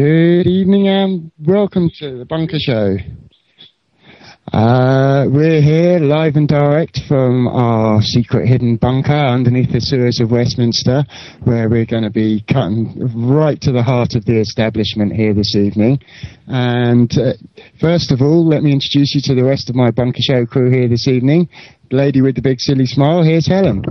Good evening and welcome to the Bunker Show. We're here live and direct from our secret hidden bunker underneath the sewers of Westminster, where we're going to be cutting right to the heart of the establishment here this evening. And first of all, let me introduce you to the rest of my Bunker Show crew here this evening. The lady with the big silly smile, here's Helen.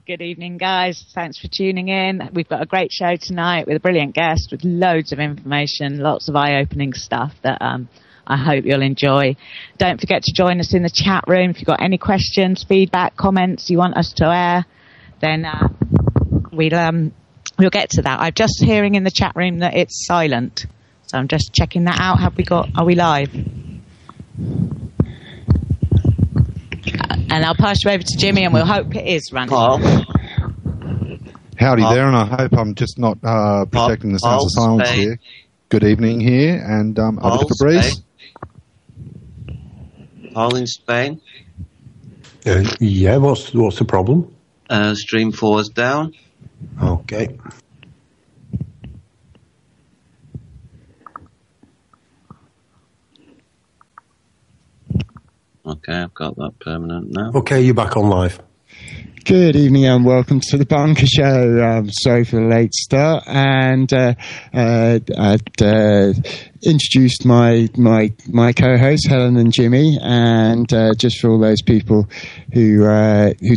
Good evening, guys. Thanks for tuning in. We've got a great show tonight with a brilliant guest with loads of information, lots of eye-opening stuff that I hope you'll enjoy. Don't forget to join us in the chat room. If you've got any questions, feedback, comments you want us to air, then we'll get to that. I'm just hearing in the chat room that it's silent, so I'm just checking that out. Are we live? And I'll pass you over to Jimmy, and we'll hope it is running. Howdy there, and I hope I'm just not projecting the sense of silence here. Good evening here, and over to Fabrice. Paul in Spain. Yeah, what's the problem? Stream 4 is down. Okay. Okay, I've got that permanent now. Okay, you're back on live. Good evening and welcome to the Bunker Show. Sorry for the late start, and I'd introduced my co-hosts Helen and Jimmy, and just for all those people who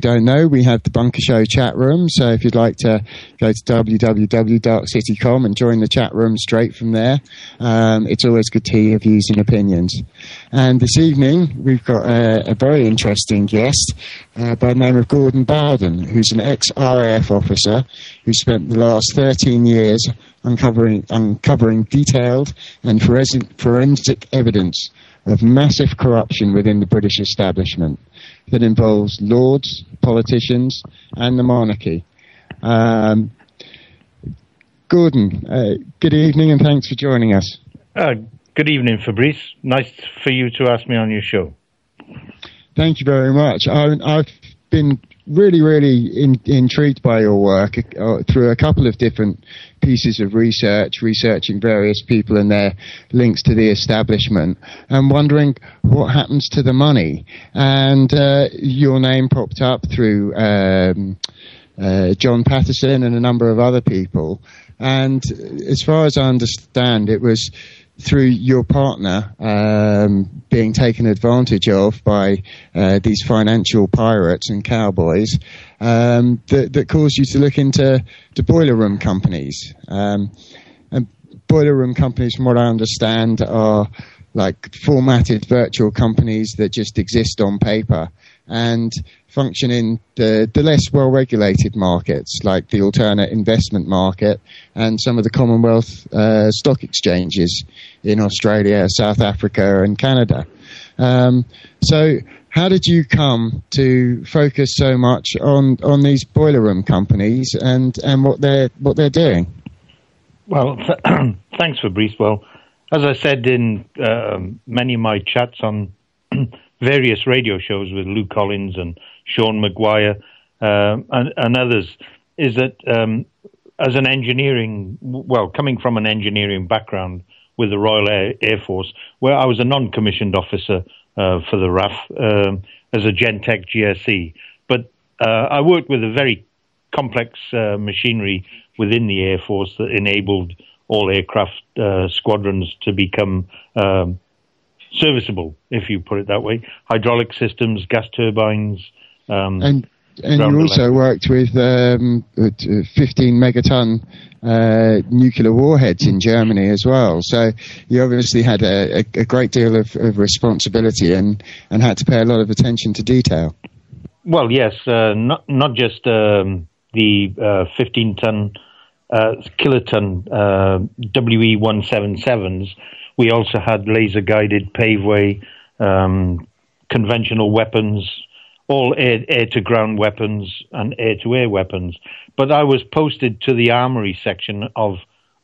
don't know, we have the Bunker Show chat room. So if you'd like to go to www.citycom and join the chat room straight from there, it's always good to hear your views and opinions. And this evening we've got a very interesting guest by the name of Gordon Bowden, who's an ex-RAF officer who spent the last 13 years uncovering detailed and forensic evidence of massive corruption within the British establishment that involves lords, politicians, and the monarchy. Gordon, good evening and thanks for joining us. Good evening, Fabrice. Nice for you to ask me on your show. Thank you very much. I've been really intrigued by your work through a couple of different pieces of researching various people and their links to the establishment, and wondering what happens to the money. And your name popped up through John Patterson and a number of other people. And as far as I understand, it was through your partner being taken advantage of by these financial pirates and cowboys that caused you to look into boiler room companies. And boiler room companies, from what I understand, are like formatted virtual companies that just exist on paper and function in the less well-regulated markets, like the alternate investment market and some of the Commonwealth stock exchanges in Australia, South Africa, and Canada. So how did you come to focus so much on these boiler room companies and what they're doing? Well, thanks, Fabrice. Well, as I said in many of my chats on various radio shows with Lou Collins and Sean Maguire and others, is that as an coming from an engineering background with the Royal Air Force, where I was a non-commissioned officer for the RAF as a Gentech GSE, but I worked with a very complex machinery within the Air Force that enabled all aircraft squadrons to become serviceable, if you put it that way. Hydraulic systems, gas turbines. And you also worked with 15 megaton nuclear warheads in Germany as well. So you obviously had a great deal of responsibility and had to pay a lot of attention to detail. Well, yes, not just the 15-ton, kiloton WE-177s. We also had laser-guided paveway, conventional weapons, all air-to-ground weapons and air-to-air weapons. But I was posted to the armory section of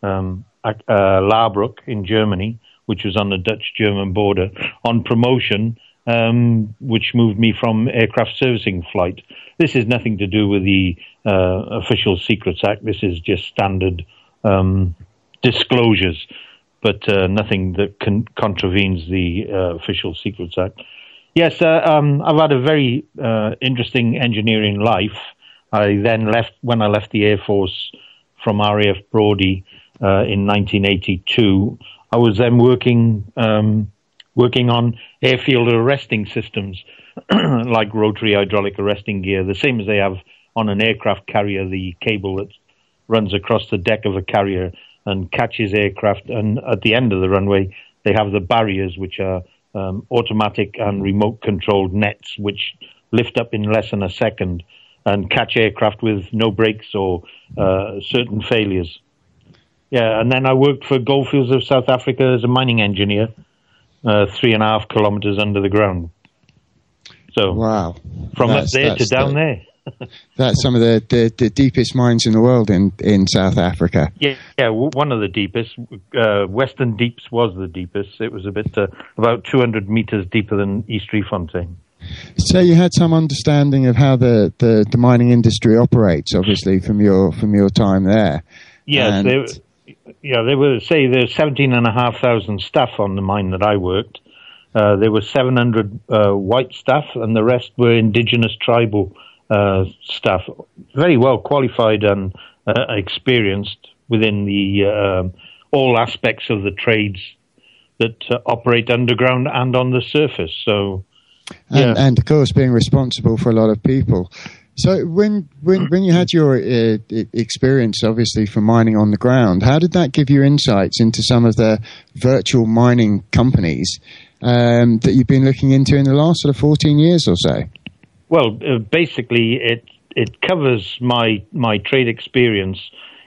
Laarbruch in Germany, which was on the Dutch-German border, on promotion, which moved me from aircraft servicing flight. This is nothing to do with the Official Secrets Act. This is just standard disclosures, but nothing that contravenes the Official Secrets Act. Yes, I've had a very interesting engineering life. I then when I left the Air Force from RAF Brodie in 1982, I was then working on airfield arresting systems, like rotary hydraulic arresting gear, the same as they have on an aircraft carrier, the cable that runs across the deck of a carrier and catches aircraft. And at the end of the runway, they have the barriers, which are automatic and remote-controlled nets, which lift up in less than a second and catch aircraft with no brakes or certain failures. Yeah, and then I worked for Goldfields of South Africa as a mining engineer, 3.5 kilometers under the ground. So, wow, from up there to down there. That's some of the deepest mines in the world in South Africa. Yeah, one of the deepest. Western Deeps was the deepest. It was about 200 meters deeper than East Driefontein. So you had some understanding of how the mining industry operates, obviously, from your time there. Yes, they were, say, there's 17,500 staff on the mine that I worked. There were 700 white staff, and the rest were indigenous tribal staff, very well qualified and experienced within the all aspects of the trades that operate underground and on the surface. So, and of course, being responsible for a lot of people. So, when you had your experience, obviously, from mining on the ground, how did that give you insights into some of the virtual mining companies that you've been looking into in the last sort of 14 years or so? Well, basically, it covers my trade experience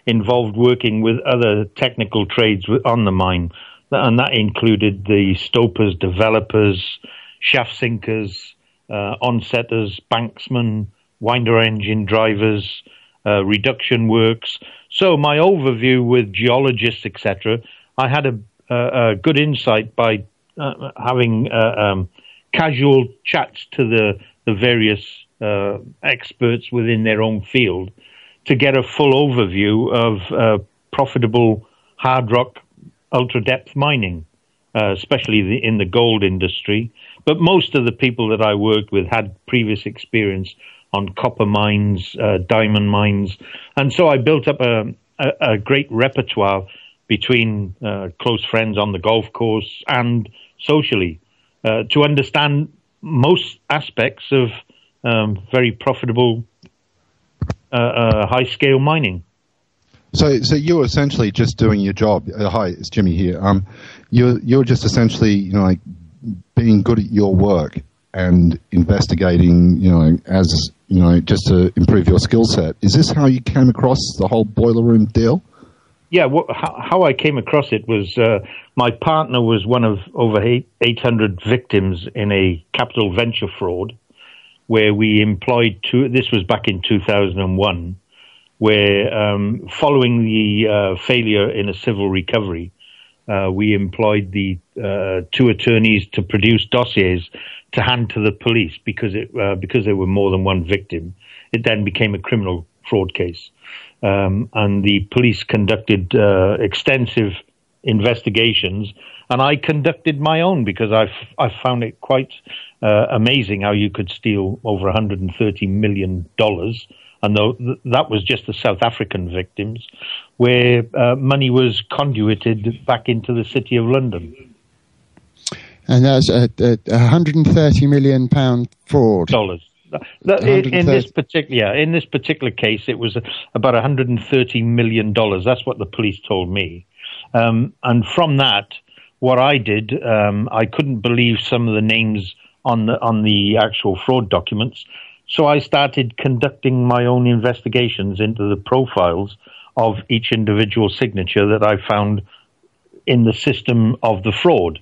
involved working with other technical trades on the mine, and that included the stopers, developers, shaft sinkers, onsetters, banksmen, winder engine drivers, reduction works. So my overview with geologists, etc., I had a good insight by having casual chats to the various experts within their own field to get a full overview of profitable hard rock ultra-depth mining, especially in the gold industry. But most of the people that I worked with had previous experience on copper mines, diamond mines. And so I built up a great repertoire between close friends on the golf course and socially to understand most aspects of very profitable high-scale mining. So you're essentially just doing your job. Hi, it's Jimmy here. You're just essentially, like being good at your work and investigating, as just to improve your skill set. Is this how you came across the whole boiler room deal? Yeah, how I came across it was my partner was one of over 800 victims in a capital venture fraud where we employed this was back in 2001, where following the failure in a civil recovery, we employed the two attorneys to produce dossiers to hand to the police because there were more than one victim. It then became a criminal fraud case. And the police conducted extensive investigations, and I conducted my own because I found it quite amazing how you could steal over $130 million, and that was just the South African victims, where money was conduited back into the City of London. And that's a £130 million fraud. Dollars. In this particular case, it was about $130 million. That's what the police told me. And from that, what I did, I couldn't believe some of the names on the actual fraud documents. So I started conducting my own investigations into the profiles of each individual signature that I found in the system of the fraud.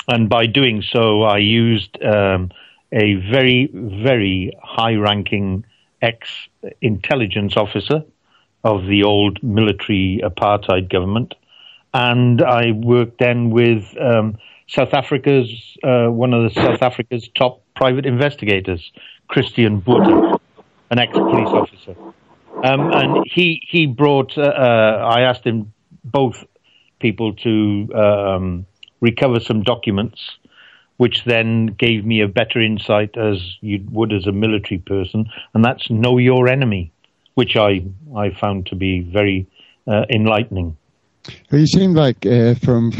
And by doing so, I used a very, very high-ranking ex-intelligence officer of the old military apartheid government. And I worked then with South Africa's, one of the South Africa's top private investigators, Christian Botha, an ex-police officer. And he brought, I asked him both people to recover some documents, which then gave me a better insight as you would as a military person, and that's know your enemy, which I found to be very enlightening. Well, you seem like, from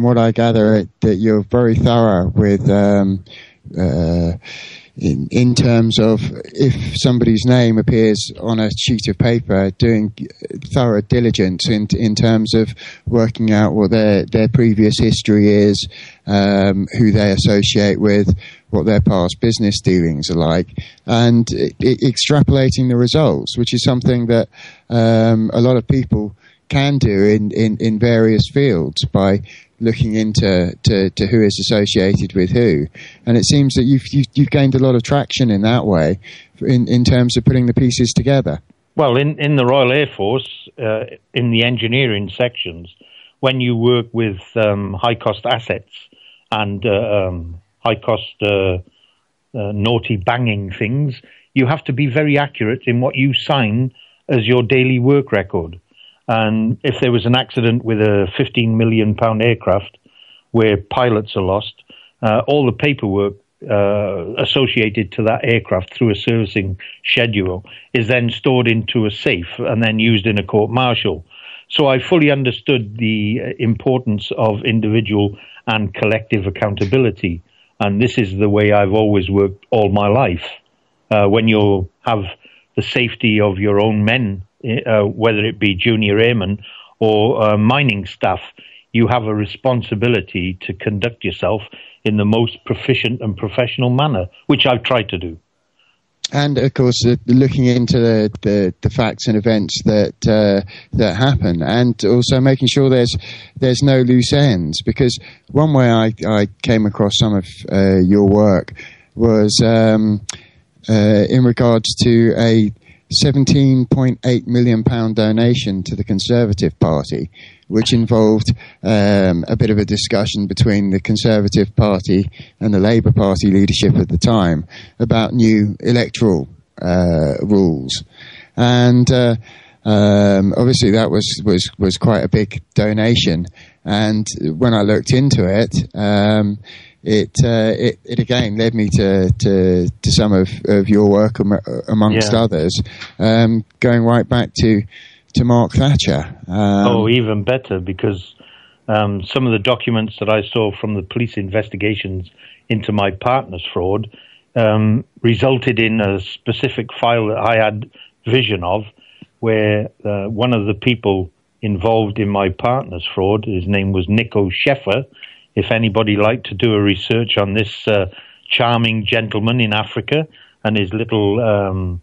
what I gather, that you're very thorough with in terms of if somebody's name appears on a sheet of paper, doing thorough diligence in terms of working out what their previous history is, who they associate with, what their past business dealings are like, and extrapolating the results, which is something that a lot of people can do in various fields by looking into who is associated with who. And it seems that you've gained a lot of traction in that way in terms of putting the pieces together. Well, in the Royal Air Force, in the engineering sections, when you work with high-cost assets and high-cost naughty banging things, you have to be very accurate in what you sign as your daily work record. And if there was an accident with a £15 million aircraft where pilots are lost, all the paperwork associated to that aircraft through a servicing schedule is then stored into a safe and then used in a court-martial. So I fully understood the importance of individual and collective accountability. And this is the way I've always worked all my life. When you have the safety of your own men, whether it be junior airmen or mining staff, you have a responsibility to conduct yourself in the most proficient and professional manner, which I've tried to do. And of course, looking into the facts and events that happen, and also making sure there's no loose ends. Because one way I came across some of your work was in regards to a £17.8 million donation to the Conservative Party, which involved a bit of a discussion between the Conservative Party and the Labour Party leadership at the time about new electoral rules. And obviously that was quite a big donation. And when I looked into it, it again led me to some of your work amongst others, going right back to Mark Thatcher. Even better, because some of the documents that I saw from the police investigations into my partner's fraud resulted in a specific file that I had vision of, where one of the people involved in my partner's fraud, his name was Nico Sheffer. If anybody liked to do a research on this charming gentleman in Africa and his little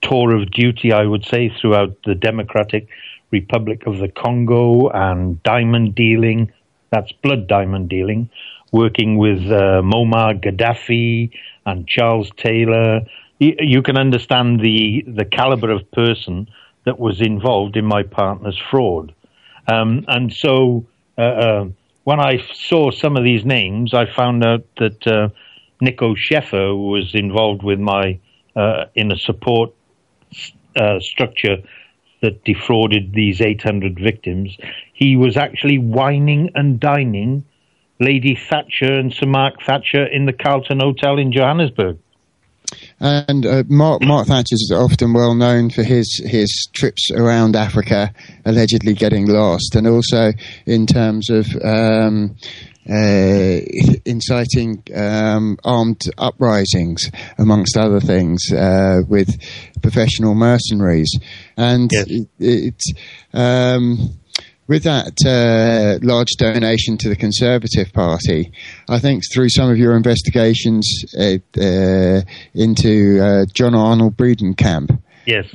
tour of duty, I would say, throughout the Democratic Republic of the Congo and diamond dealing, that's blood diamond dealing, working with Muammar Gaddafi and Charles Taylor, you can understand the caliber of person that was involved in my partner's fraud. And so when I saw some of these names, I found out that Nico Sheffer was involved with my in a support structure that defrauded these 800 victims. He was actually wining and dining Lady Thatcher and Sir Mark Thatcher in the Carlton Hotel in Johannesburg. And Mark Thatcher is often well known for his trips around Africa, allegedly getting lost, and also in terms of inciting armed uprisings, amongst other things, with professional mercenaries. And it's with that large donation to the Conservative Party, I think through some of your investigations into John Arnold Breedenkamp,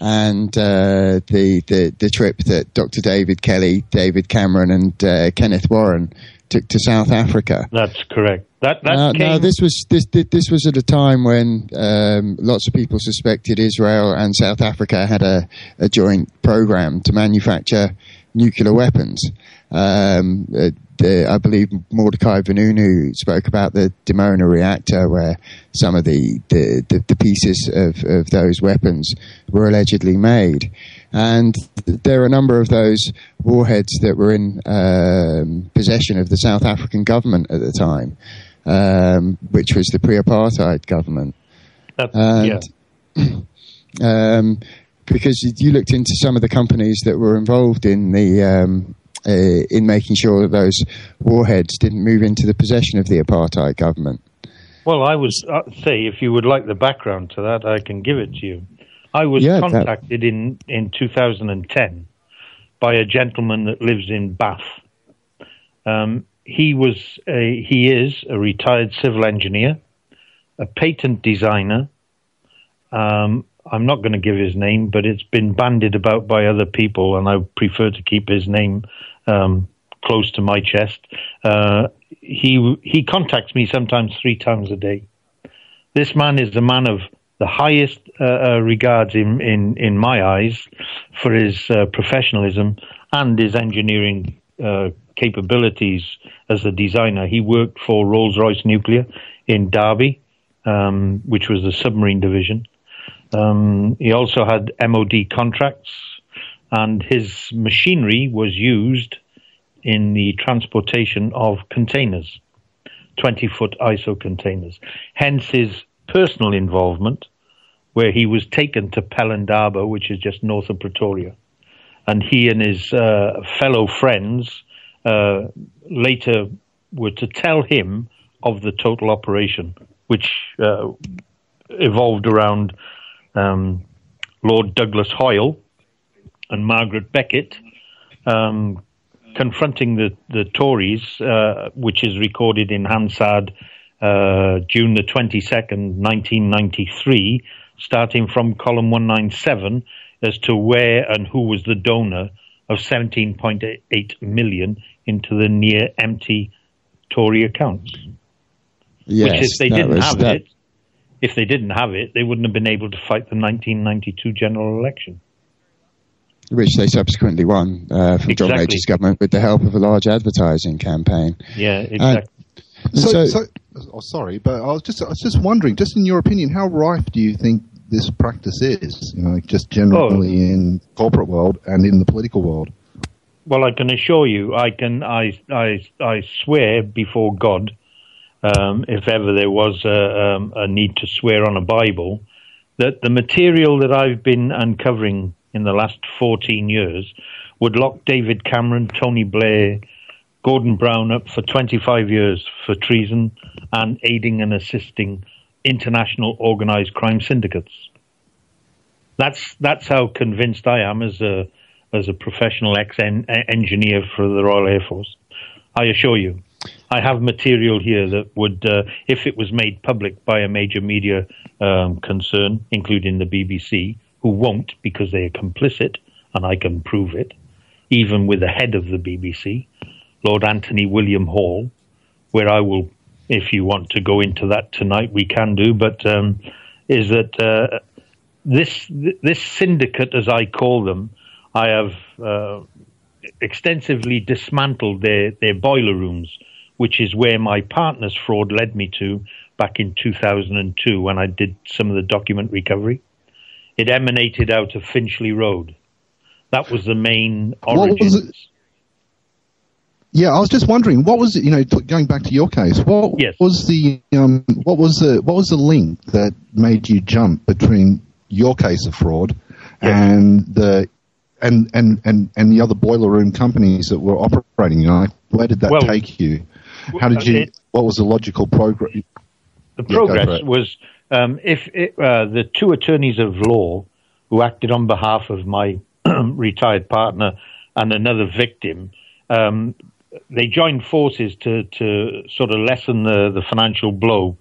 and the trip that Dr. David Kelly, David Cameron, and Kenneth Warren took to South Africa. That's correct. Now this was at a time when lots of people suspected Israel and South Africa had a joint program to manufacture nuclear weapons, I believe Mordecai Vanunu spoke about the Dimona reactor, where some of the pieces of those weapons were allegedly made. And there are a number of those warheads that were in possession of the South African government at the time, which was the pre-apartheid government. Because you looked into some of the companies that were involved in in making sure that those warheads didn't move into the possession of the apartheid government. Well, I would say, if you would like the background to that, I can give it to you. I was contacted in 2010 by a gentleman that lives in Bath. He is a retired civil engineer, a patent designer. I'm not going to give his name, but it's been bandied about by other people, and I prefer to keep his name close to my chest. He contacts me sometimes 3 times a day. This man is a man of the highest regards in my eyes for his professionalism and his engineering capabilities as a designer. He worked for Rolls-Royce Nuclear in Derby, which was the submarine division. He also had MOD contracts, and his machinery was used in the transportation of containers, 20-foot ISO containers. Hence his personal involvement, where he was taken to Pelham Harbour, which is just north of Pretoria. And he and his fellow friends later were to tell him of the total operation, which evolved around Lord Douglas Hoyle and Margaret Beckett confronting the Tories, which is recorded in Hansard, June the 22nd, 1993, starting from column 197 as to where and who was the donor of 17.8 million into the near empty Tory accounts. Yes, which if they didn't have it, they wouldn't have been able to fight the 1992 general election. Which they subsequently won from John Major's government with the help of a large advertising campaign. Yeah, exactly. Sorry, but I was just wondering, just in your opinion, how rife do you think this practice is? Just generally in corporate world and in the political world. Well, I can assure you, I swear before God, if ever there was a need to swear on a Bible, that the material that I've been uncovering in the last 14 years would lock David Cameron, Tony Blair, Gordon Brown up for 25 years for treason and aiding and assisting international organized crime syndicates. That's how convinced I am as a professional ex-engineer for the Royal Air Force. I assure you, I have material here that would, if it was made public by a major media concern, including the BBC, who won't because they are complicit, and I can prove it, even with the head of the BBC, Lord Anthony William Hall, where I will, if you want to go into that tonight, we can do, but is that this syndicate, as I call them, I have extensively dismantled their boiler rooms, which is where my partner's fraud led me to back in 2002 when I did some of the document recovery. It emanated out of Finchley Road. That was the main origins. Yeah, I was just wondering, what was it? Going back to your case, what was the link that made you jump between your case of fraud and the other boiler room companies that were operating? Where did that take you? How did you? What was the logical progress? The progress was the two attorneys of law who acted on behalf of my retired partner and another victim. They joined forces to sort of lessen the financial blow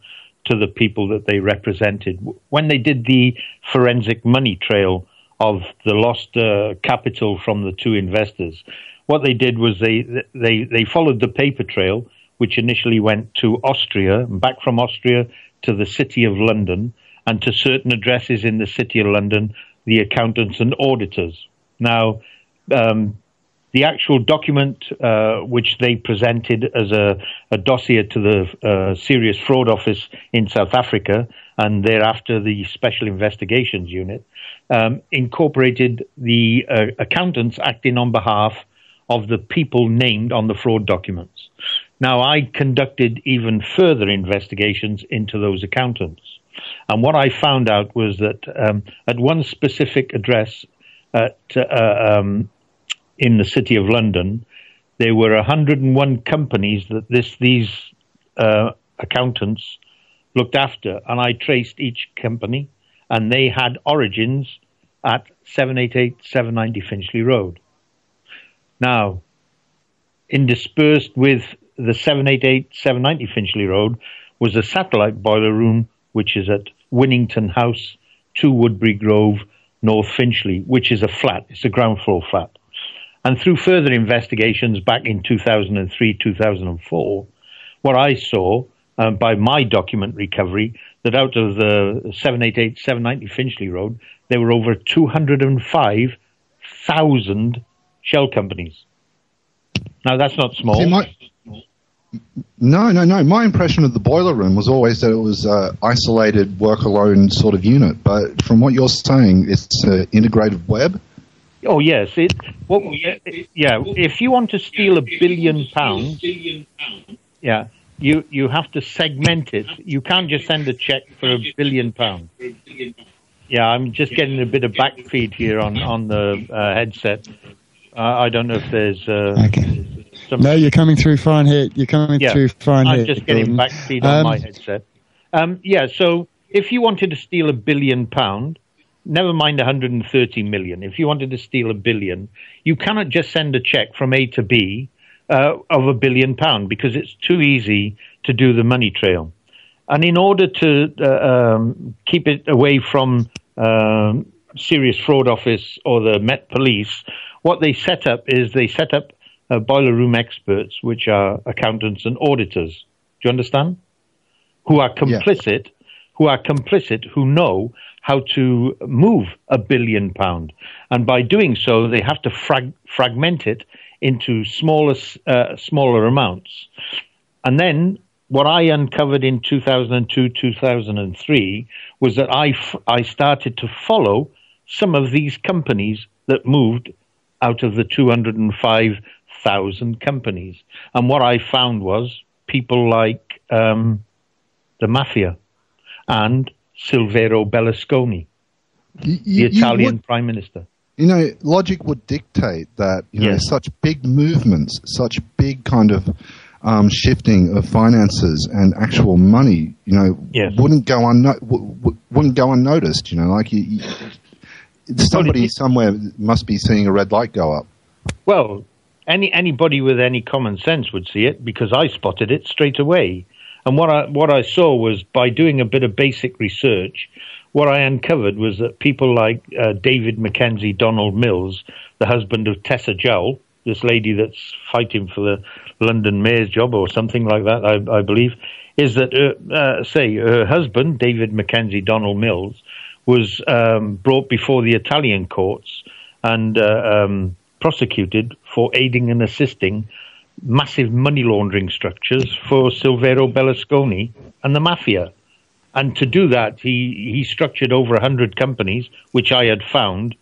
to the people that they represented. When they did the forensic money trail of the lost capital from the two investors, what they did was they followed the paper trail, which initially went to Austria, and back from Austria to the City of London, and to certain addresses in the City of London, the accountants and auditors. Now, The actual document which they presented as a dossier to the Serious Fraud Office in South Africa, and thereafter the Special Investigations Unit, incorporated the accountants acting on behalf of the people named on the fraud documents. Now, I conducted even further investigations into those accountants. And what I found out was that at one specific address in the City of London, there were 101 companies that these accountants looked after. And I traced each company, and they had origins at 788, 790 Finchley Road. Now, interspersed with the 788, 790 Finchley Road was a satellite boiler room, which is at Winnington House, 2 Woodbury Grove, North Finchley, which is a flat. It's a ground floor flat. And through further investigations back in 2003, 2004, what I saw by my document recovery, that out of the 788, 790 Finchley Road, there were over 205,000 shell companies. Now, that's not small. See, No. My impression of the boiler room was always that it was an isolated, work-alone sort of unit. But from what you're saying, it's an integrated web? Oh, yes. If you want to steal £1 billion, you have to segment it. You can't just send a check for £1 billion. Yeah, I'm just getting a bit of backfeed here on the headset. I don't know if there's... Okay. No, you're coming through fine here. You're coming through fine here. I'm just getting backfeed on my headset. So if you wanted to steal £1 billion, never mind 130 million, if you wanted to steal £1 billion, you cannot just send a check from A to B of £1 billion because it's too easy to do the money trail. And in order to keep it away from Serious Fraud Office or the Met Police, what they set up is boiler room experts, which are accountants and auditors. Do you understand? Who are complicit, who know how to move £1 billion. And by doing so, they have to fragment it into smaller amounts. And then what I uncovered in 2002, 2003 was that I started to follow some of these companies that moved out of the 205,000 companies. And what I found was people like the Mafia and Silvero Berlusconi, the Italian Prime Minister. You know, logic would dictate that, such big movements, such big kind of shifting of finances and actual money, wouldn't go unnoticed. Somebody somewhere must be seeing a red light go up. Well, anybody with any common sense would see it because I spotted it straight away. And what I saw was, by doing a bit of basic research, what I uncovered was that people like David Mackenzie Donald Mills, the husband of Tessa Jowell, this lady that's fighting for the London mayor's job or something like that, I believe, is that, her husband, David Mackenzie Donald Mills, was brought before the Italian courts and prosecuted for aiding and assisting massive money laundering structures for Silvero Berlusconi and the Mafia. And to do that, he structured over 100 companies, which I had found,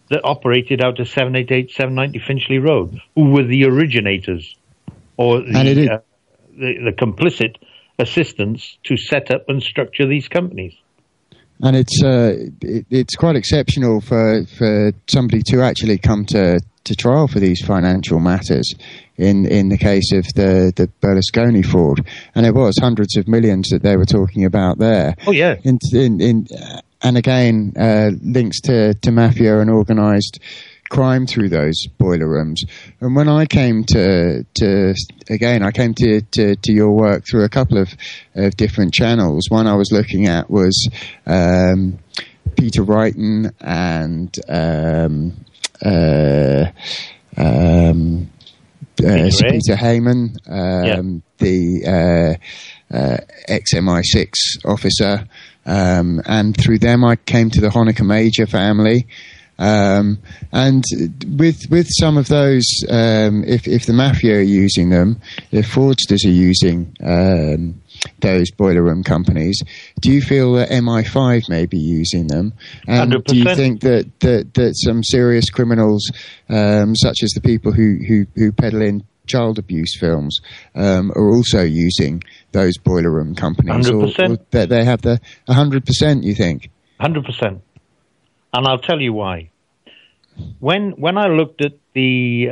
that operated out of 788, 790 Finchley Road, who were the originators or the complicit assistants to set up and structure these companies. And it's quite exceptional for somebody to actually come to trial for these financial matters in the case of the Berlusconi fraud. And it was hundreds of millions that they were talking about there. Oh, yeah. And again, links to mafia and organised crime through those boiler rooms. And when I came to your work through a couple of different channels. One I was looking at was Peter Wrighton and Sir Peter Heyman, the ex-MI6 officer, and through them I came to the Honecker Major family. And with some of those, if the mafia are using them, if fraudsters are using those boiler room companies, do you feel that MI5 may be using them? And 100%. do you think that some serious criminals, such as the people who peddle in child abuse films, are also using those boiler room companies? 100%. Or that they have the 100%, you think? 100%. And I'll tell you why. When I looked at the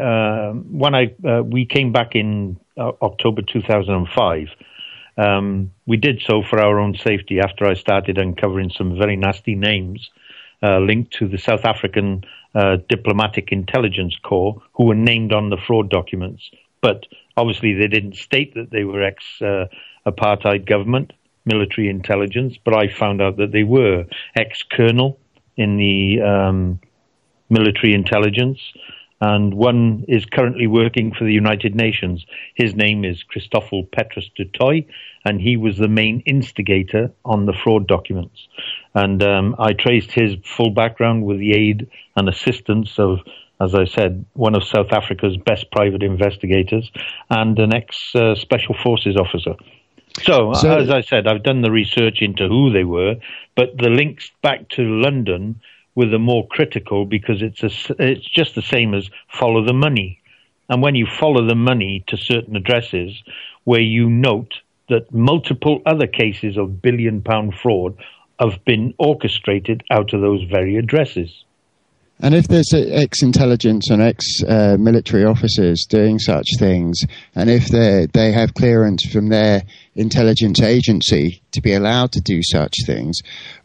we came back in October 2005. We did so for our own safety after I started uncovering some very nasty names linked to the South African Diplomatic Intelligence Corps, who were named on the fraud documents. But obviously they didn't state that they were ex-apartheid government, military intelligence, but I found out that they were ex-colonel in the military intelligence, and one is currently working for the United Nations. His name is Christoffel Petrus du Toit, and he was the main instigator on the fraud documents. And I traced his full background with the aid and assistance of, as I said, one of South Africa's best private investigators and an ex-Special Forces officer. So, as I said, I've done the research into who they were, but the links back to London were the more critical, because it's just the same as follow the money. And when you follow the money to certain addresses where you note that multiple other cases of billion-pound fraud have been orchestrated out of those very addresses. And if there's ex-intelligence and ex-military officers doing such things, and if they have clearance from their intelligence agency to be allowed to do such things,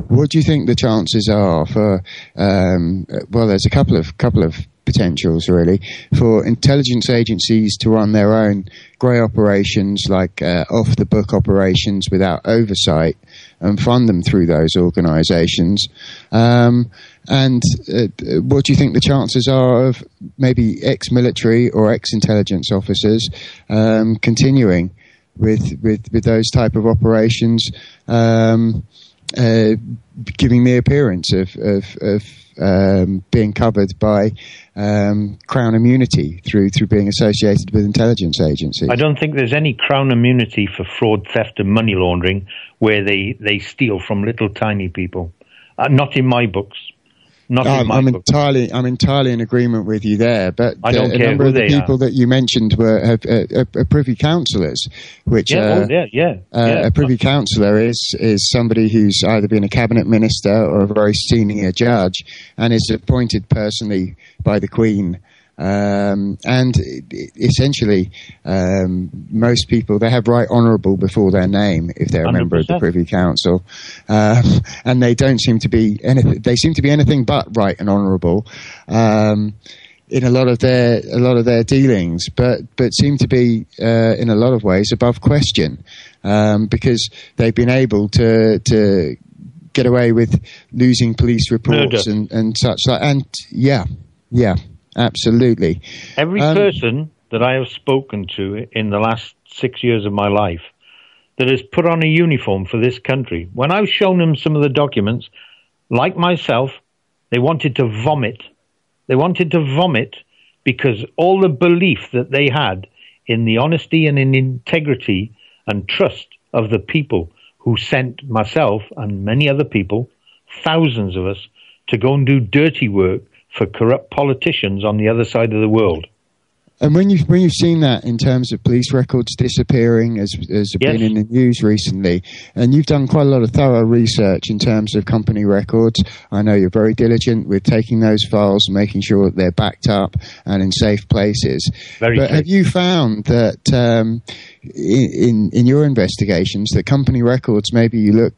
what do you think the chances are for? Well, there's a couple of potentials really for intelligence agencies to run their own grey operations, like off-the-book operations without oversight, and fund them through those organisations. And what do you think the chances are of maybe ex-military or ex-intelligence officers continuing with those type of operations, giving the appearance of being covered by Crown immunity through being associated with intelligence agencies? I don't think there's any Crown immunity for fraud, theft and money laundering where they steal from little tiny people. Not in my books. I'm entirely in agreement with you there. But I don't care. A number of the people that you mentioned are privy councillors, which a privy councillor is somebody who's either been a cabinet minister or a very senior judge and is appointed personally by the Queen. And essentially, most people, they have Right Honourable before their name if they're a 100%. Member of the Privy Council, and they don't seem to be anything. They seem to be anything but right and honourable in a lot of their dealings, but seem to be in a lot of ways above question because they've been able to get away with losing police reports and such like. And yeah. Absolutely. Every person that I have spoken to in the last 6 years of my life that has put on a uniform for this country, when I've shown them some of the documents, like myself, they wanted to vomit. They wanted to vomit because all the belief that they had in the honesty and in integrity and trust of the people who sent myself and many other people, thousands of us, to go and do dirty work for corrupt politicians on the other side of the world. And when you've seen that in terms of police records disappearing, as been in the news recently, and you've done quite a lot of thorough research in terms of company records, I know you're very diligent with taking those files and making sure that they're backed up and in safe places. Have you found that in your investigations that company records maybe you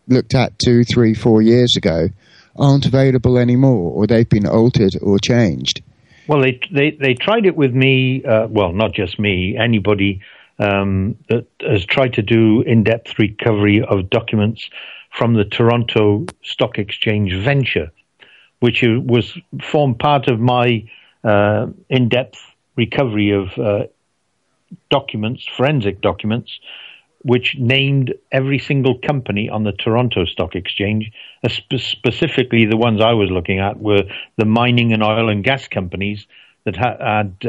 looked at 2, 3, 4 years ago aren't available anymore, or they've been altered or changed? Well, they tried it with me, not just me, anybody that has tried to do in-depth recovery of documents from the Toronto Stock Exchange venture, which formed part of my in-depth recovery of documents, forensic documents, which named every single company on the Toronto Stock Exchange. Specifically, the ones I was looking at were the mining and oil and gas companies that had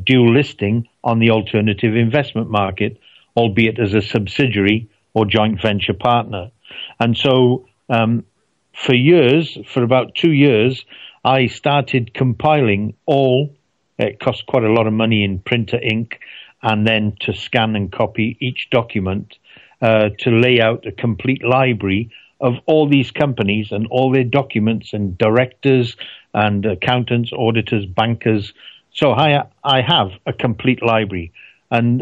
dual listing on the alternative investment market, albeit as a subsidiary or joint venture partner. And so for about 2 years, I started compiling it cost quite a lot of money in printer ink, and then to scan and copy each document to lay out a complete library of all these companies and all their documents and directors and accountants, auditors, bankers. So I have a complete library. And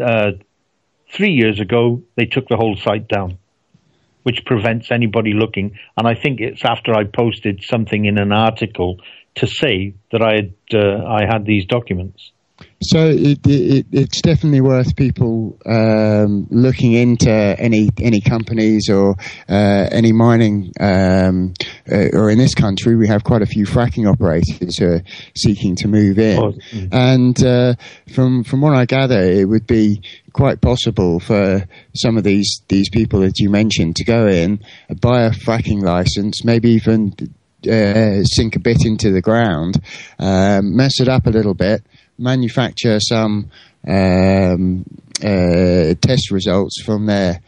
3 years ago, they took the whole site down, which prevents anybody looking. And I think it's after I posted something in an article to say that I had these documents. So it's definitely worth people looking into any companies or any mining, or in this country we have quite a few fracking operators who are seeking to move in. And from what I gather, it would be quite possible for some of these people that you mentioned to go in, buy a fracking license, maybe even sink a bit into the ground, mess it up a little bit, manufacture some test results from their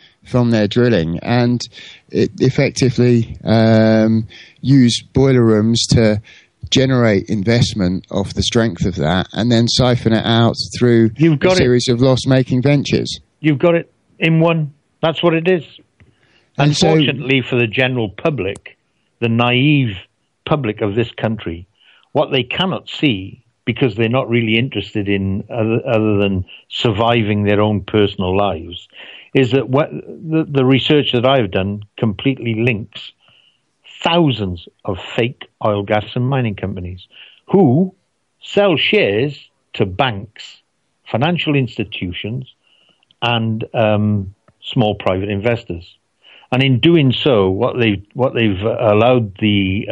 drilling, and effectively use boiler rooms to generate investment off the strength of that, and then siphon it out through a series of loss-making ventures. You've got it in one. That's what it is. And unfortunately for the general public, the naive public of this country, what they cannot see, because they're not really interested in other than surviving their own personal lives, is that the research that I've done completely links thousands of fake oil, gas and mining companies who sell shares to banks, financial institutions, and small private investors. And in doing so, what they've allowed the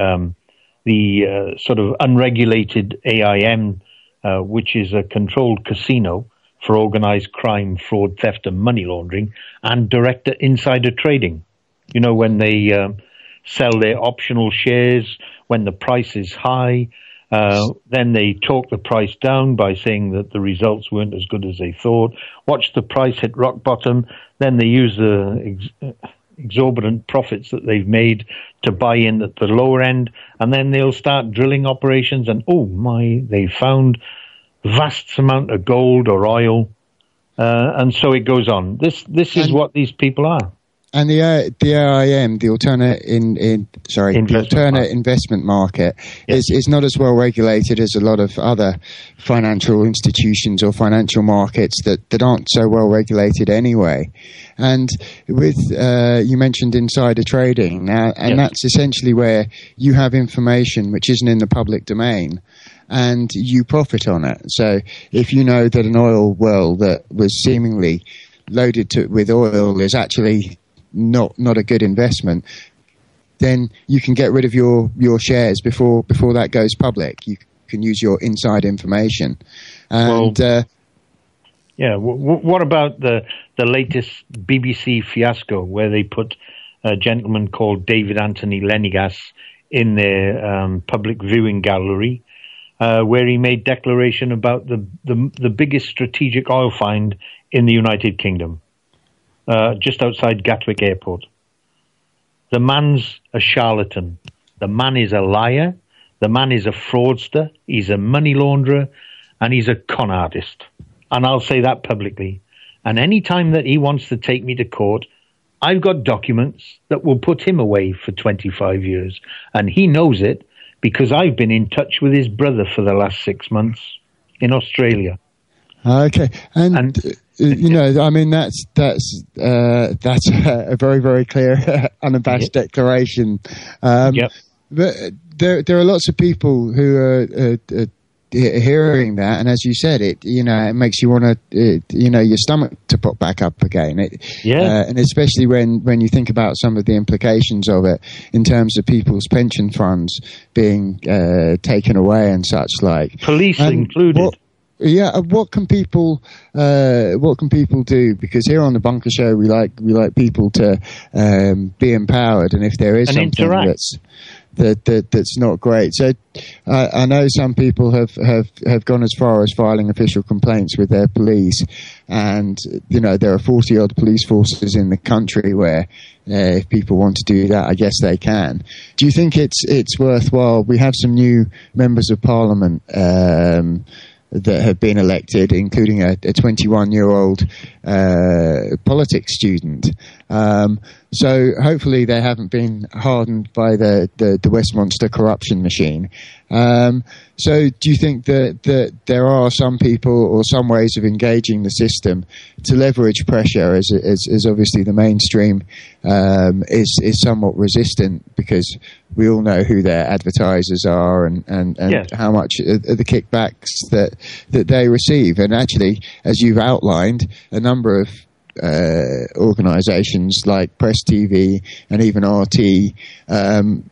sort of unregulated AIM, which is a controlled casino for organized crime, fraud, theft, and money laundering, and direct insider trading. You know, when they sell their optional shares when the price is high, then they talk the price down by saying that the results weren't as good as they thought. Watch the price hit rock bottom, then they use the exorbitant profits that they've made to buy in at the lower end, and then they'll start drilling operations, and they found vast amount of gold or oil, and so it goes on. This is what these people are. And the AIM, the alternate investment market, is not as well regulated as a lot of other financial institutions or financial markets that aren't so well regulated anyway. And with you mentioned insider trading now, and that's essentially where you have information which isn't in the public domain, and you profit on it. So if you know that an oil well that was seemingly loaded with oil is actually not a good investment, then you can get rid of your shares before that goes public. You can use your inside information. And what about the latest BBC fiasco where they put a gentleman called David Anthony Lenigas in their public viewing gallery, where he made declaration about the biggest strategic oil find in the United Kingdom, just outside Gatwick Airport. The man's a charlatan. The man is a liar. The man is a fraudster. He's a money launderer, and he's a con artist. And I'll say that publicly. And any time that he wants to take me to court, I've got documents that will put him away for 25 years. And he knows it because I've been in touch with his brother for the last 6 months in Australia. Okay. And you know, I mean, that's a very, very clear, unabashed declaration. But there are lots of people who are hearing that, and as you said, it makes you want to, your stomach to pop back up again. And especially when you think about some of the implications of it in terms of people's pension funds being taken away and such like. Police included. Yeah, what can people do? Because here on the Bunker Show, we like people to be empowered, and if there is something that's not great. So I know some people have gone as far as filing official complaints with their police, and there are 40 odd police forces in the country where if people want to do that, I guess they can. Do you think it's worthwhile? We have some new members of Parliament that have been elected, including a 21-year-old politics student. So hopefully they haven't been hardened by the Westminster corruption machine. So do you think that there are some people or some ways of engaging the system to leverage pressure, as obviously the mainstream is somewhat resistant, because we all know who their advertisers are and yes, how much are the kickbacks that they receive. And actually, as you've outlined, a number of organisations like Press TV and even RT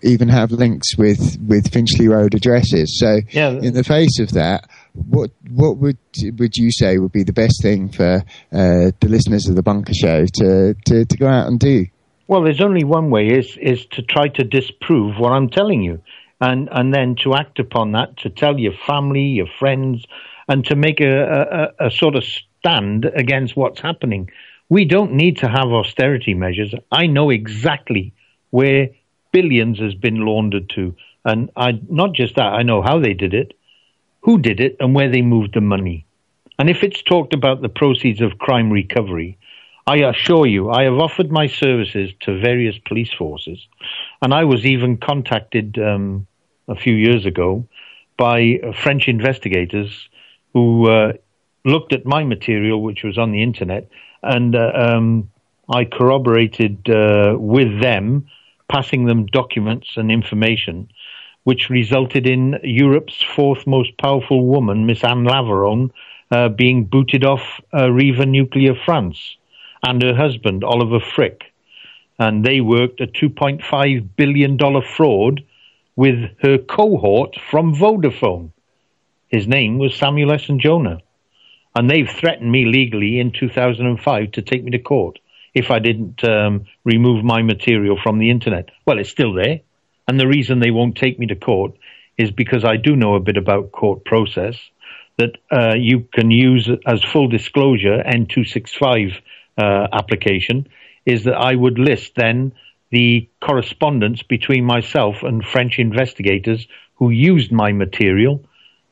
even have links with Finchley Road addresses. So in the face of that, what would you say would be the best thing for the listeners of the Bunker Show to go out and do? Well, there's only one way, is to try to disprove what I'm telling you, and then to act upon that, to tell your family, your friends, and to make a sort of stand against what's happening. We don't need to have austerity measures. I know exactly where billions has been laundered to. And not just that, I know how they did it, who did it, and where they moved the money. And if it's talked about the proceeds of crime recovery, I assure you, I have offered my services to various police forces. And I was even contacted a few years ago by French investigators who looked at my material, which was on the internet, and I corroborated with them, passing them documents and information, which resulted in Europe's fourth most powerful woman, Miss Anne Laveron, being booted off Riva Nuclear France, and her husband, Oliver Frick. And they worked a $2.5 billion fraud with her cohort from Vodafone. His name was Samuel S. and Jonah. And they've threatened me legally in 2005 to take me to court if I didn't remove my material from the internet. Well, it's still there. And the reason they won't take me to court is because I do know a bit about court process, that you can use as full disclosure N265 application, is that I would list then the correspondence between myself and French investigators who used my material,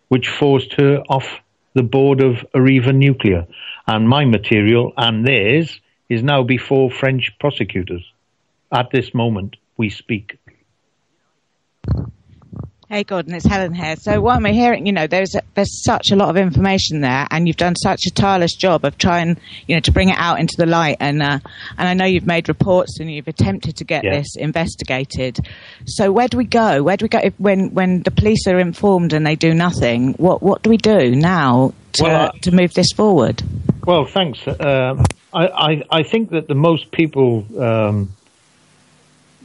which forced her off the board of Arriva Nuclear. And my material and theirs is now before French prosecutors. At this moment, we speak. Hey, Gordon, it's Helen here. So what am I hearing? There's such a lot of information there, and you've done such a tireless job of trying, to bring it out into the light. And I know you've made reports and you've attempted to get this investigated. So where do we go? Where do we go when the police are informed and they do nothing? What do we do now to move this forward? Well, thanks. I think that the most people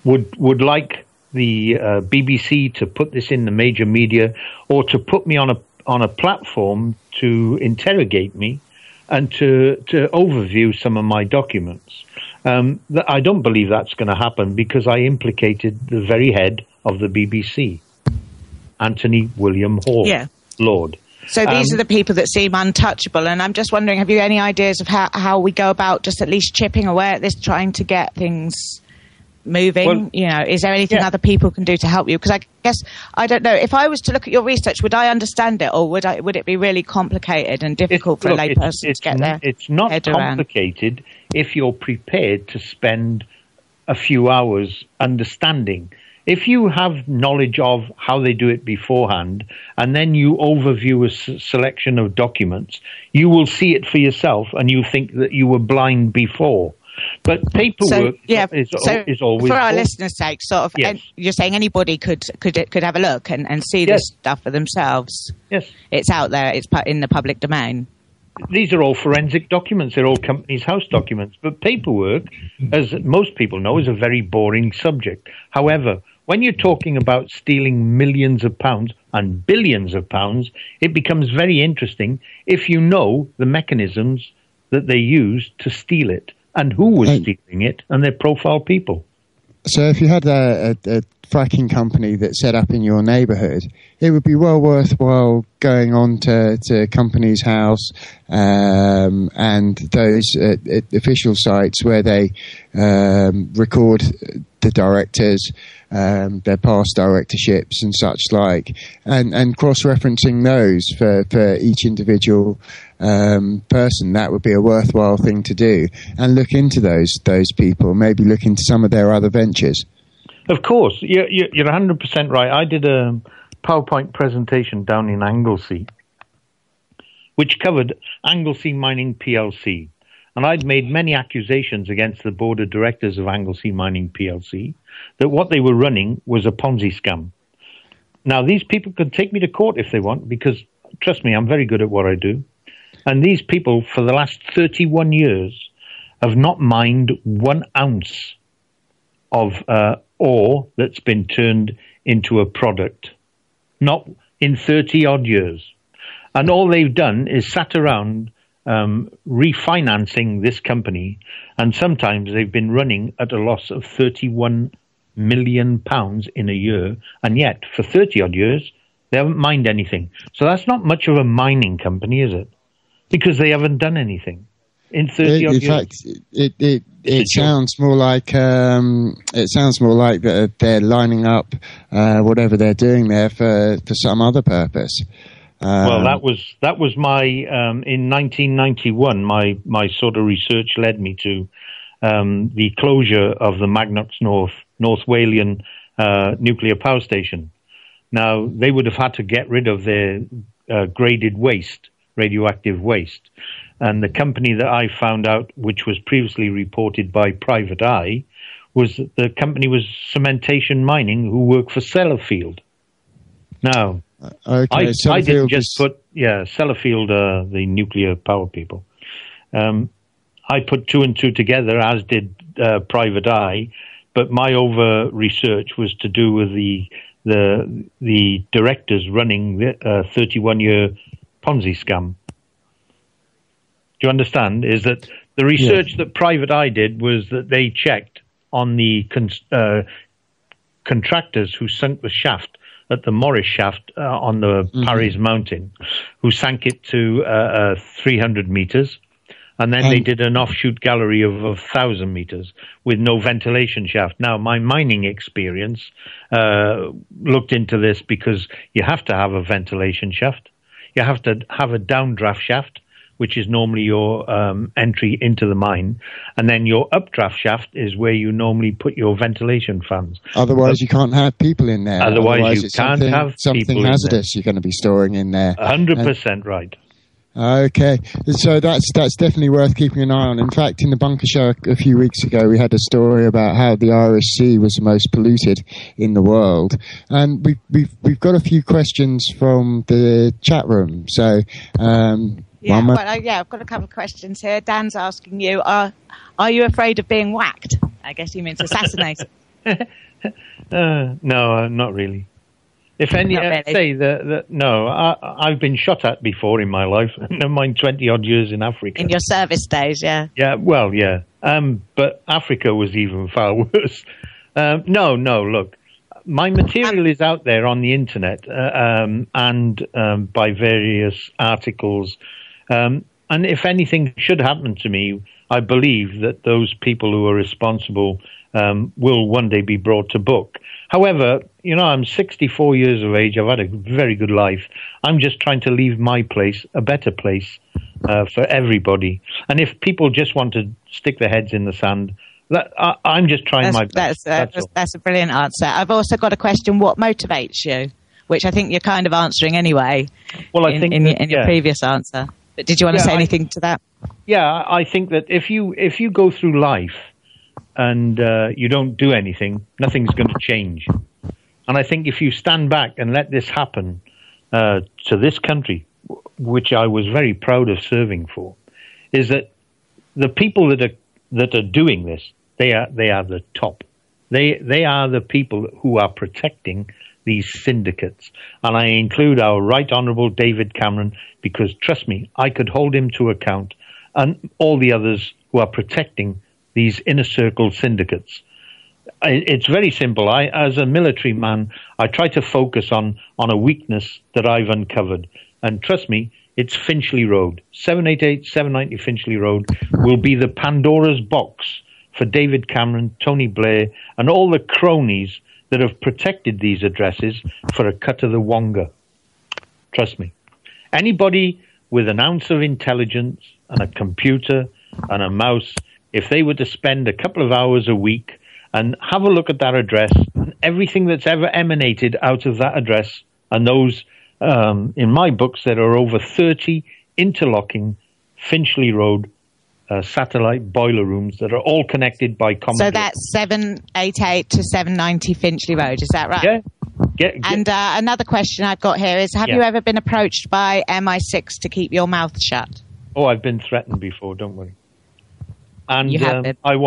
would like the BBC to put this in the major media, or to put me on a platform to interrogate me and to overview some of my documents. I don't believe that's going to happen, because I implicated the very head of the BBC, Anthony William Hall, Lord. So these are the people that seem untouchable, and I'm just wondering, have you any ideas of how we go about just at least chipping away at this, trying to get things moving? Is there anything other people can do to help you? Because I guess, I don't know, if I was to look at your research, would I understand it, or would it be really complicated and difficult for a layperson to get there? It's not complicated if you're prepared to spend a few hours understanding. If you have knowledge of how they do it beforehand, and then you overview a selection of documents, you will see it for yourself, and you think that you were blind before. But paperwork is always... For our listeners' sake, you're saying anybody could have a look and see this stuff for themselves? Yes. It's out there, it's in the public domain. These are all forensic documents. They're all Companies House documents. But paperwork, as most people know, is a very boring subject. However, When you're talking about stealing millions of pounds and billions of pounds, it becomes very interesting if you know the mechanisms that they used to steal it and who was stealing it and their profile people. So if you had a fracking company that set up in your neighbourhood, it would be well worthwhile going on to company's house and those official sites where they record the directors, their past directorships and such like, and cross-referencing those for each individual person. That would be a worthwhile thing to do, and look into those people, maybe look into some of their other ventures. Of course, you're 100% right. I did a PowerPoint presentation down in Anglesey, which covered Anglesey Mining PLC. And I'd made many accusations against the board of directors of Anglesey Mining PLC that what they were running was a Ponzi scam. Now, these people could take me to court if they want, because, trust me, I'm very good at what I do. And these people, for the last 31 years, have not mined 1 ounce of ore that's been turned into a product. Not in 30-odd years. And all they've done is sat around refinancing this company, and sometimes they've been running at a loss of £31 million in a year, and yet for 30-odd years they haven't mined anything. So that's not much of a mining company, is it? Because they haven't done anything in 30-odd years. In fact, it sounds more like that they're lining up whatever they're doing there for some other purpose. Well, that was my in 1991. My sort of research led me to the closure of the Magnox North Walian nuclear power station. Now, they would have had to get rid of their graded waste, radioactive waste, and the company that I found out, which was previously reported by Private Eye, was the company was Cementation Mining, who work for Sellafield. Now. Okay, I didn't just put, Sellafield, the nuclear power people. I put 2 and 2 together, as did Private Eye, but my research was to do with the directors running the 31-year Ponzi scam. Do you understand? Is that the research that Private Eye did was that they checked on the contractors who sunk the shaft at the Morris shaft on the Paris Mountain, who sank it to 300 meters. And then they did an offshoot gallery of 1,000 meters with no ventilation shaft. Now, my mining experience looked into this because you have to have a ventilation shaft. You have to have a downdraft shaft, which is normally your entry into the mine. And then your updraft shaft is where you normally put your ventilation fans. Otherwise, you can't have people in there. Otherwise you can't have something hazardous you're going to be storing in there. 100% right. Okay, so that's definitely worth keeping an eye on. In fact, in the Bunker Show a few weeks ago, we had a story about how the Irish Sea was the most polluted in the world, and we've got a few questions from the chat room. So, I've got a couple of questions here. Dan's asking you, are you afraid of being whacked? I guess he means assassinated. No, not really. If any, say that no, I've been shot at before in my life. Never mind 20-odd years in Africa. In your service days, yeah. Yeah, well, yeah. But Africa was even far worse. No, look, my material is out there on the internet and by various articles. And if anything should happen to me, I believe that those people who are responsible will one day be brought to book. However, I'm 64 years of age. I've had a very good life. I'm just trying to leave my place a better place for everybody. And if people just want to stick their heads in the sand, I'm just trying my best. That's a brilliant answer. I've also got a question. What motivates you? Which I think you're kind of answering anyway. Well, I think in your previous answer. But did you want to say anything to that? Yeah, I think that if you go through life and you don't do anything, nothing's going to change. And I think if you stand back and let this happen to this country, which I was very proud of serving for, is that the people that are doing this, they are the top. They are the people who are protecting these syndicates. And I include our Right Honourable David Cameron because, trust me, I could hold him to account, and all the others who are protecting these inner circle syndicates. It's very simple. As a military man, I try to focus on a weakness that I've uncovered. And trust me, it's Finchley Road. 788, 790 Finchley Road will be the Pandora's box for David Cameron, Tony Blair, and all the cronies that have protected these addresses for a cut of the wonga. Trust me. Anybody with an ounce of intelligence and a computer and a mouse, if they were to spend a couple of hours a week and have a look at that address and everything that's ever emanated out of that address, and those, in my books, there are over 30 interlocking Finchley Road satellite boiler rooms that are all connected by common. So that's 788 to 790 Finchley Road, is that right? Yeah. And another question I've got here is, have you ever been approached by MI6 to keep your mouth shut? Oh, I've been threatened before, don't worry. And you have been. I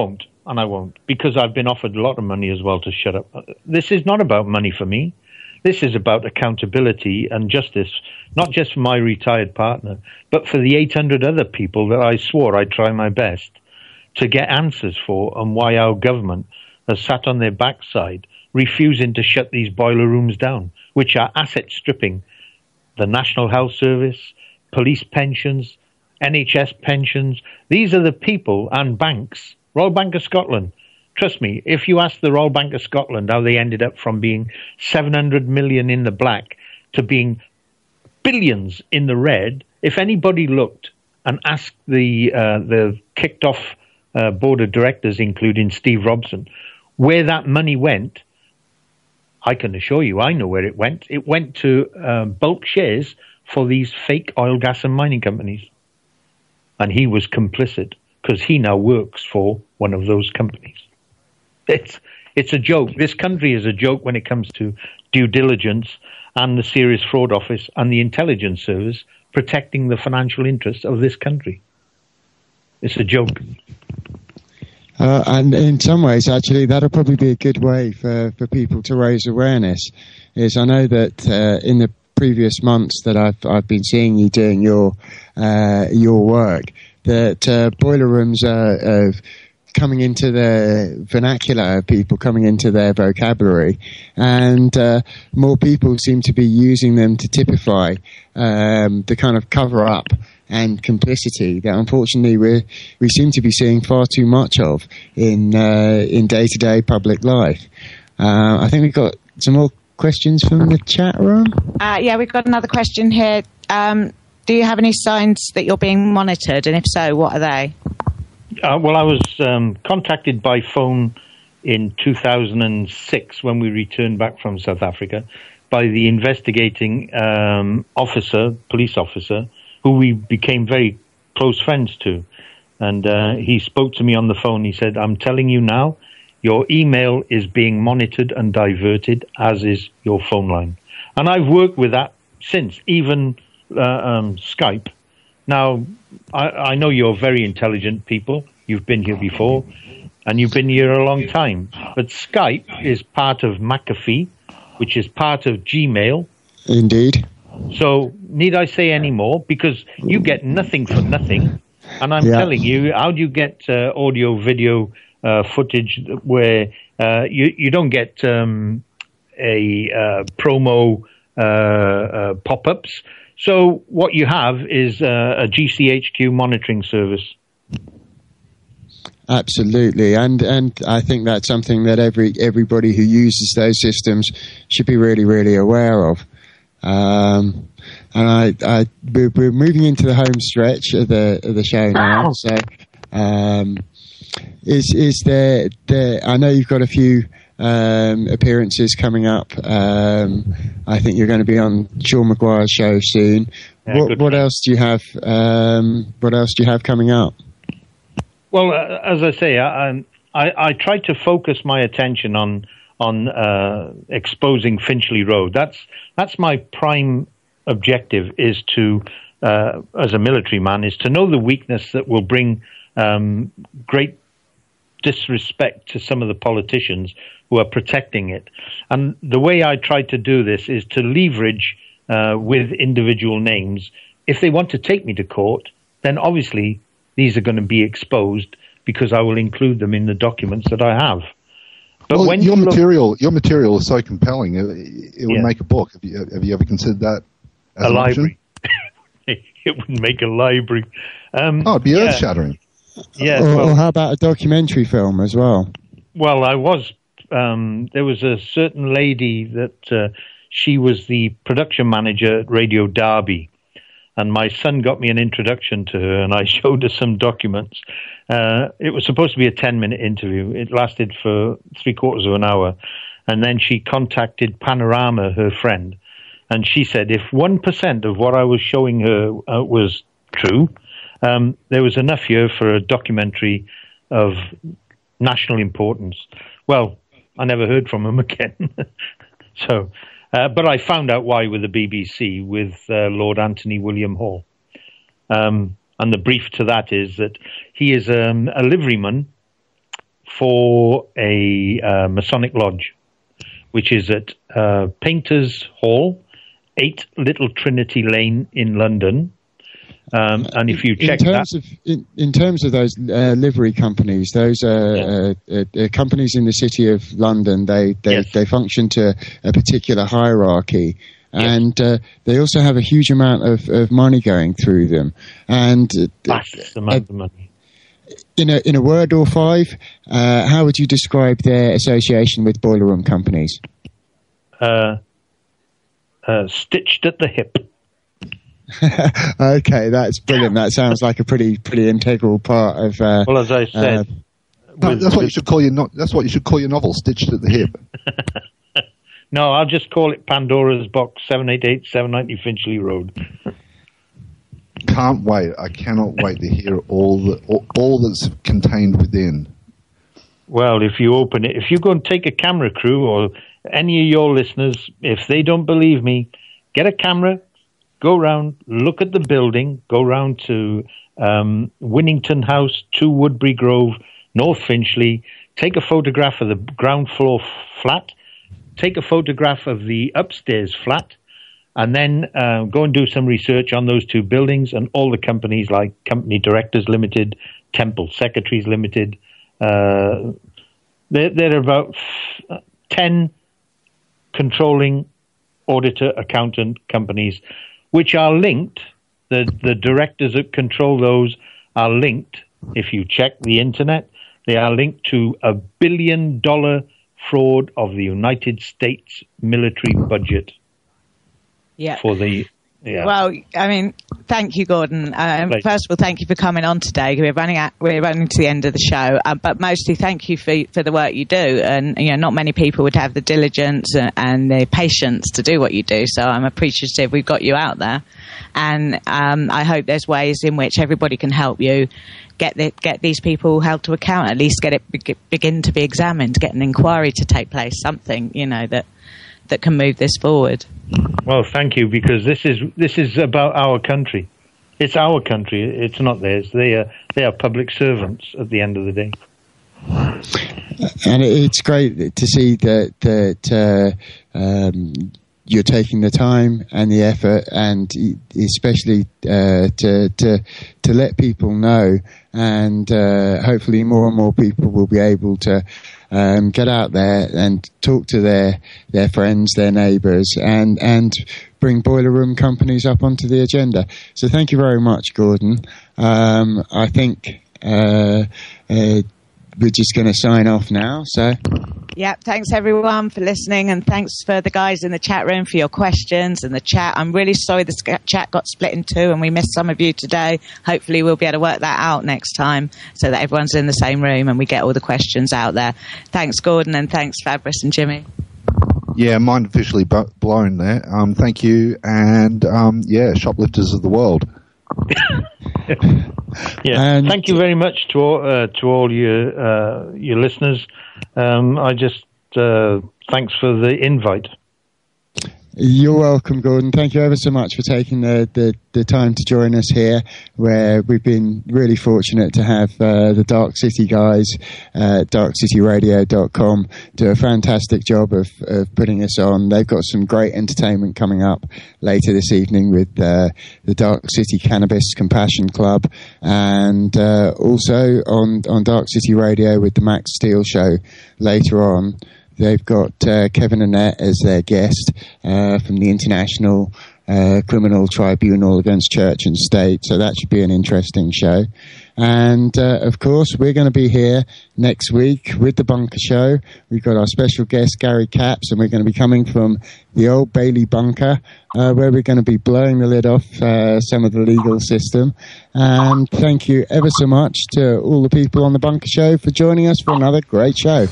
won't, because I've been offered a lot of money as well to shut up. This is not about money for me. This is about accountability and justice, not just for my retired partner, but for the 800 other people that I swore I'd try my best to get answers for, and why our government has sat on their backside, refusing to shut these boiler rooms down, which are asset stripping the National Health Service, police pensions, NHS pensions. These are the people and banks, Royal Bank of Scotland. Trust me, if you ask the Royal Bank of Scotland how they ended up from being 700 million in the black to being billions in the red, if anybody looked and asked the kicked off board of directors, including Steve Robson, where that money went, I can assure you, I know where it went. It went to bulk shares for these fake oil, gas and mining companies. And he was complicit because he now works for one of those companies. It's a joke. This country is a joke when it comes to due diligence and the Serious Fraud Office and the intelligence service protecting the financial interests of this country. It's a joke. And in some ways, actually, that'll probably be a good way for people to raise awareness. Is I know that in the previous months that I've been seeing you doing your work, that boiler rooms are coming into their vernacular, people coming into their vocabulary, and more people seem to be using them to typify the kind of cover-up and complicity that unfortunately we seem to be seeing far too much of in day-to-day public life. I think we've got some more questions from the chat room. Yeah, we've got another question here. Do you have any signs that you're being monitored, and if so, what are they? Well, I was contacted by phone in 2006 when we returned back from South Africa by the investigating police officer, who we became very close friends to. And he spoke to me on the phone. He said, "I'm telling you now, your email is being monitored and diverted, as is your phone line." And I've worked with that since, even Skype. Now, I know you're very intelligent people. You've been here before, and you've been here a long time. But Skype is part of McAfee, which is part of Gmail. Indeed. So, need I say any more? Because you get nothing for nothing. And I'm telling you, how do you get audio, video footage where you don't get promo pop-ups? So what you have is a GCHQ monitoring service. Absolutely, and I think that's something that everybody who uses those systems should be really, really aware of. And we're moving into the home stretch of the show now. So, is there? I know you've got a few appearances coming up. I think you're going to be on Sean Maguire's show soon. Yeah, what else do you have? What else do you have coming up? Well, as I say, I try to focus my attention on exposing Finchley Road. That's my prime objective. Is to, as a military man, is to know the weakness that will bring great disrespect to some of the politicians who are protecting it. And the way I try to do this is to leverage with individual names. If they want to take me to court, then obviously these are going to be exposed because I will include them in the documents that I have. But when your material is so compelling, it would make a book. Have you ever considered that as a an library? It would make a library. It'd be earth-shattering. Yeah. Or how about a documentary film as well? Well, there was a certain lady that she was the production manager at Radio Derby. And my son got me an introduction to her, and I showed her some documents. It was supposed to be a 10-minute interview. It lasted for 3/4 of an hour. And then she contacted Panorama, her friend, and she said if 1% of what I was showing her was true, there was enough here for a documentary of national importance. Well, I never heard from him again. So... but I found out why with the BBC, with Lord Anthony William Hall. And the brief to that is that he is a liveryman for a Masonic lodge, which is at Painters Hall, 8 Little Trinity Lane in London. And if you check in terms of those livery companies, those companies in the city of London, they function to a particular hierarchy, and they also have a huge amount of money going through them. And vast amount of money. In a word or 5, how would you describe their association with boiler room companies? Stitched at the hip. Okay, that's brilliant. That sounds like a pretty integral part of. Well, as I said, that's what you should call your novel, Stitched at the Hip. No, I'll just call it Pandora's Box, 788 790 Finchley Road. Can't wait! I cannot wait to hear all that's contained within. Well, if you open it, if you go and take a camera crew or any of your listeners, if they don't believe me, get a camera. Go round, look at the building, go round to Winnington House, 2 Woodbury Grove, North Finchley, take a photograph of the ground floor flat, take a photograph of the upstairs flat, and then go and do some research on those 2 buildings and all the companies like Company Directors Limited, Temple Secretaries Limited. There are about 10 controlling auditor accountant companies which are linked. The directors that control those are linked. If you check the internet, they are linked to $1 billion fraud of the United States military budget. Yeah. Well, I mean, thank you, Gordon. First of all, thank you for coming on today. We're running to the end of the show, but mostly thank you for the work you do. And not many people would have the diligence and the patience to do what you do. So I'm appreciative we've got you out there, and I hope there's ways in which everybody can help you get these people held to account. At least begin to be examined, get an inquiry to take place, something that can move this forward. Well, thank you, because this is about our country. It's our country. It's not theirs. They are public servants at the end of the day. And it's great to see that you're taking the time and the effort, and especially to let people know, and hopefully more and more people will be able to get out there and talk to their friends, their neighbours, and bring boiler room companies up onto the agenda. So thank you very much, Gordon. I think we're just going to sign off now. So. Yeah, thanks everyone for listening, and thanks for the guys in the chat room for your questions and the chat. I'm really sorry the chat got split in 2 and we missed some of you today. Hopefully we'll be able to work that out next time so that everyone's in the same room and we get all the questions out there. Thanks, Gordon, and thanks, Fabrice and Jimmy. Yeah, mind officially blown there. Thank you, and shoplifters of the world. Yeah, thank you very much to all your listeners. I just thanks for the invite. You're welcome, Gordon. Thank you ever so much for taking the time to join us here, where we've been really fortunate to have the Dark City guys at darkcityradio.com do a fantastic job of putting us on. They've got some great entertainment coming up later this evening with the Dark City Cannabis Compassion Club, and also on Dark City Radio with the Max Steel Show later on. They've got Kevin Annette as their guest from the International Criminal Tribunal against Church and State, so that should be an interesting show. And, of course, we're going to be here next week with the Bunker Show. We've got our special guest, Gary Capps, and we're going to be coming from the Old Bailey Bunker, where we're going to be blowing the lid off some of the legal system. And thank you ever so much to all the people on the Bunker Show for joining us for another great show.